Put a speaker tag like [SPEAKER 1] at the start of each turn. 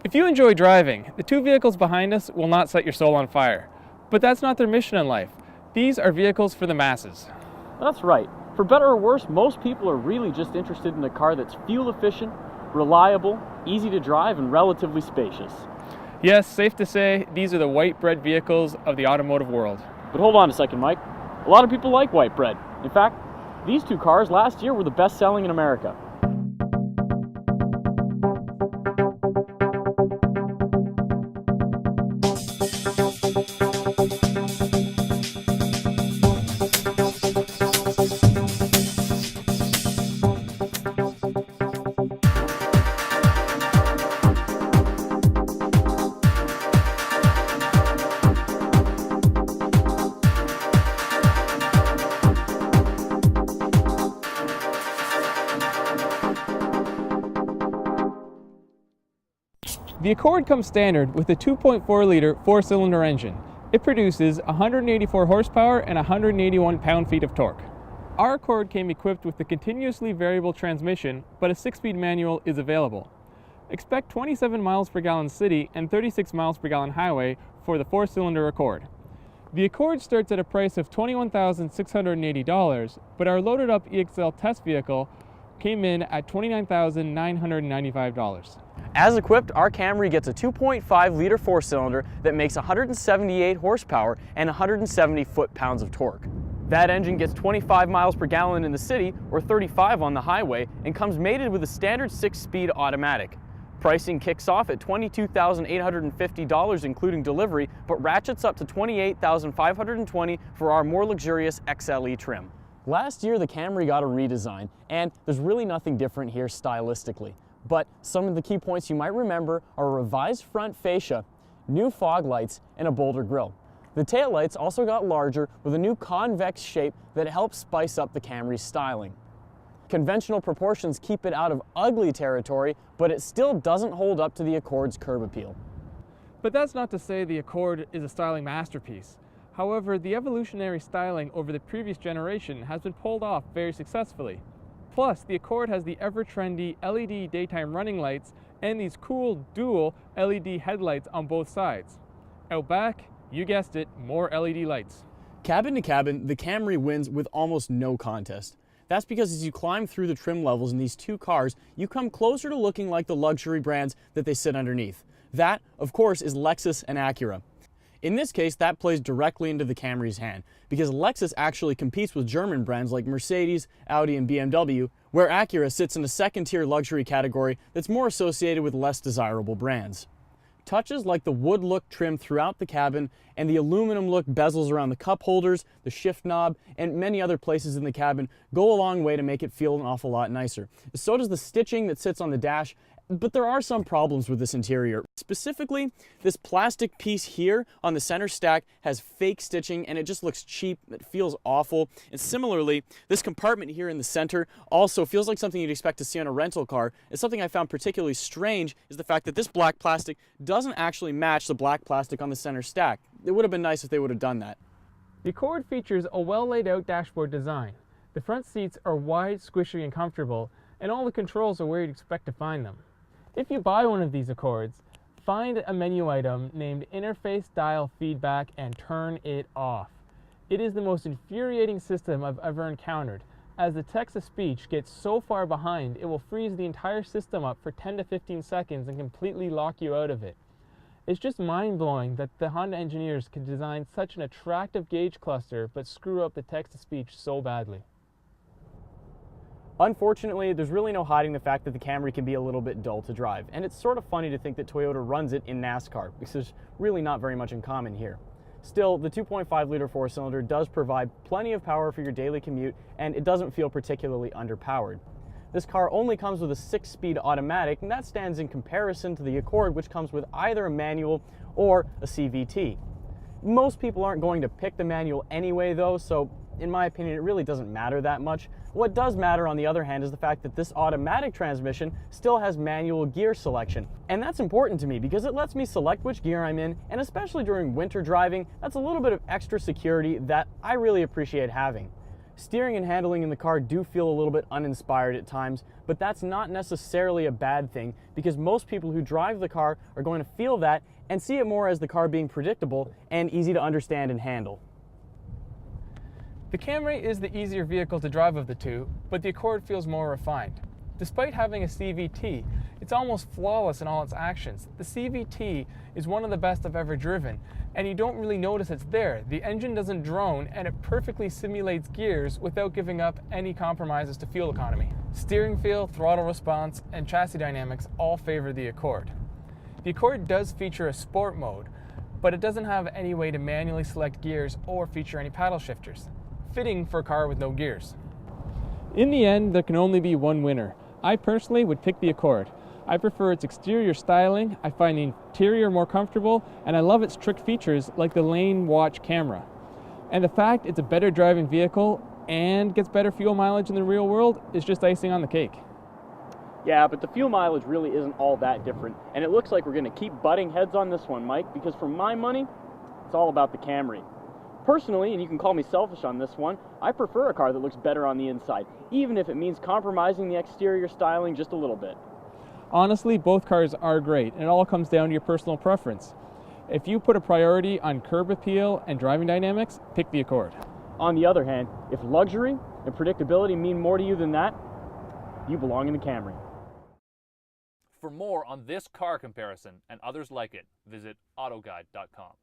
[SPEAKER 1] If you enjoy driving, the two vehicles behind us will not set your soul on fire. But that's not their mission in life. These are vehicles for the masses.
[SPEAKER 2] That's right. For better or worse, most people are really just interested in a car that's fuel efficient, reliable, easy to drive, and relatively spacious.
[SPEAKER 1] Yes, safe to say, these are the white bread vehicles of the automotive world.
[SPEAKER 2] But hold on a second, Mike. A lot of people like white bread. In fact, these two cars last year were the best selling in America.
[SPEAKER 1] The Accord comes standard with a 2.4-liter four-cylinder engine. It produces 184 horsepower and 181 pound-feet of torque. Our Accord came equipped with the continuously variable transmission, but a 6-speed manual is available. Expect 27 miles per gallon city and 36 miles per gallon highway for the four-cylinder Accord. The Accord starts at a price of $21,680, but our loaded-up EXL test vehicle came in at $29,995.
[SPEAKER 2] As equipped, our Camry gets a 2.5-liter four-cylinder that makes 178 horsepower and 170 foot-pounds of torque. That engine gets 25 miles per gallon in the city or 35 on the highway and comes mated with a standard 6-speed automatic. Pricing kicks off at $22,850 including delivery, but ratchets up to $28,520 for our more luxurious XLE trim. Last year the Camry got a redesign, and there's really nothing different here stylistically. But some of the key points you might remember are a revised front fascia, new fog lights, and a bolder grille. The taillights also got larger with a new convex shape that helps spice up the Camry's styling. Conventional proportions keep it out of ugly territory, but it still doesn't hold up to the Accord's curb appeal.
[SPEAKER 1] But that's not to say the Accord is a styling masterpiece. However, the evolutionary styling over the previous generation has been pulled off very successfully. Plus, the Accord has the ever-trendy LED daytime running lights and these cool dual LED headlights on both sides. Out back, you guessed it, more LED lights.
[SPEAKER 2] Cabin to cabin, the Camry wins with almost no contest. That's because as you climb through the trim levels in these two cars, you come closer to looking like the luxury brands that they sit underneath. That, of course, is Lexus and Acura. In this case, that plays directly into the Camry's hand, because Lexus actually competes with German brands like Mercedes, Audi, and BMW, where Acura sits in a second-tier luxury category that's more associated with less desirable brands. Touches like the wood look trim throughout the cabin and the aluminum look bezels around the cup holders, the shift knob, and many other places in the cabin go a long way to make it feel an awful lot nicer. So does the stitching that sits on the dash. But there are some problems with this interior. Specifically, this plastic piece here on the center stack has fake stitching and it just looks cheap. It feels awful. And similarly, this compartment here in the center also feels like something you'd expect to see on a rental car. And something I found particularly strange is the fact that this black plastic doesn't actually match the black plastic on the center stack. It would have been nice if they would have done that.
[SPEAKER 1] The Accord features a well laid out dashboard design. The front seats are wide, squishy, and comfortable, and all the controls are where you'd expect to find them. If you buy one of these Accords, find a menu item named Interface Dial Feedback and turn it off. It is the most infuriating system I've ever encountered. As the text-to-speech gets so far behind, it will freeze the entire system up for 10 to 15 seconds and completely lock you out of it. It's just mind-blowing that the Honda engineers could design such an attractive gauge cluster but screw up the text-to-speech so badly.
[SPEAKER 2] Unfortunately, there's really no hiding the fact that the Camry can be a little bit dull to drive, and it's sort of funny to think that Toyota runs it in NASCAR, because there's really not very much in common here. Still, the 2.5-liter four-cylinder does provide plenty of power for your daily commute, and it doesn't feel particularly underpowered. This car only comes with a 6-speed automatic, and that stands in comparison to the Accord, which comes with either a manual or a CVT. Most people aren't going to pick the manual anyway, though, so in my opinion, it really doesn't matter that much. What does matter, on the other hand, is the fact that this automatic transmission still has manual gear selection. And that's important to me because it lets me select which gear I'm in, and especially during winter driving, that's a little bit of extra security that I really appreciate having. Steering and handling in the car do feel a little bit uninspired at times, but that's not necessarily a bad thing because most people who drive the car are going to feel that and see it more as the car being predictable and easy to understand and handle.
[SPEAKER 1] The Camry is the easier vehicle to drive of the two, but the Accord feels more refined. Despite having a CVT, it's almost flawless in all its actions. The CVT is one of the best I've ever driven, and you don't really notice it's there. The engine doesn't drone, and it perfectly simulates gears without giving up any compromises to fuel economy. Steering feel, throttle response, and chassis dynamics all favor the Accord. The Accord does feature a sport mode, but it doesn't have any way to manually select gears or feature any paddle shifters, fitting for a car with no gears. In the end, there can only be one winner. I personally would pick the Accord. I prefer its exterior styling, I find the interior more comfortable, and I love its trick features like the lane watch camera. And the fact it's a better driving vehicle and gets better fuel mileage in the real world is just icing on the cake.
[SPEAKER 2] Yeah, but the fuel mileage really isn't all that different, and it looks like we're going to keep butting heads on this one, Mike, because for my money, it's all about the Camry. Personally, and you can call me selfish on this one, I prefer a car that looks better on the inside, even if it means compromising the exterior styling just a little bit.
[SPEAKER 1] Honestly, both cars are great, and it all comes down to your personal preference. If you put a priority on curb appeal and driving dynamics, pick the Accord.
[SPEAKER 2] On the other hand, if luxury and predictability mean more to you than that, you belong in the Camry.
[SPEAKER 3] For more on this car comparison and others like it, visit autoguide.com.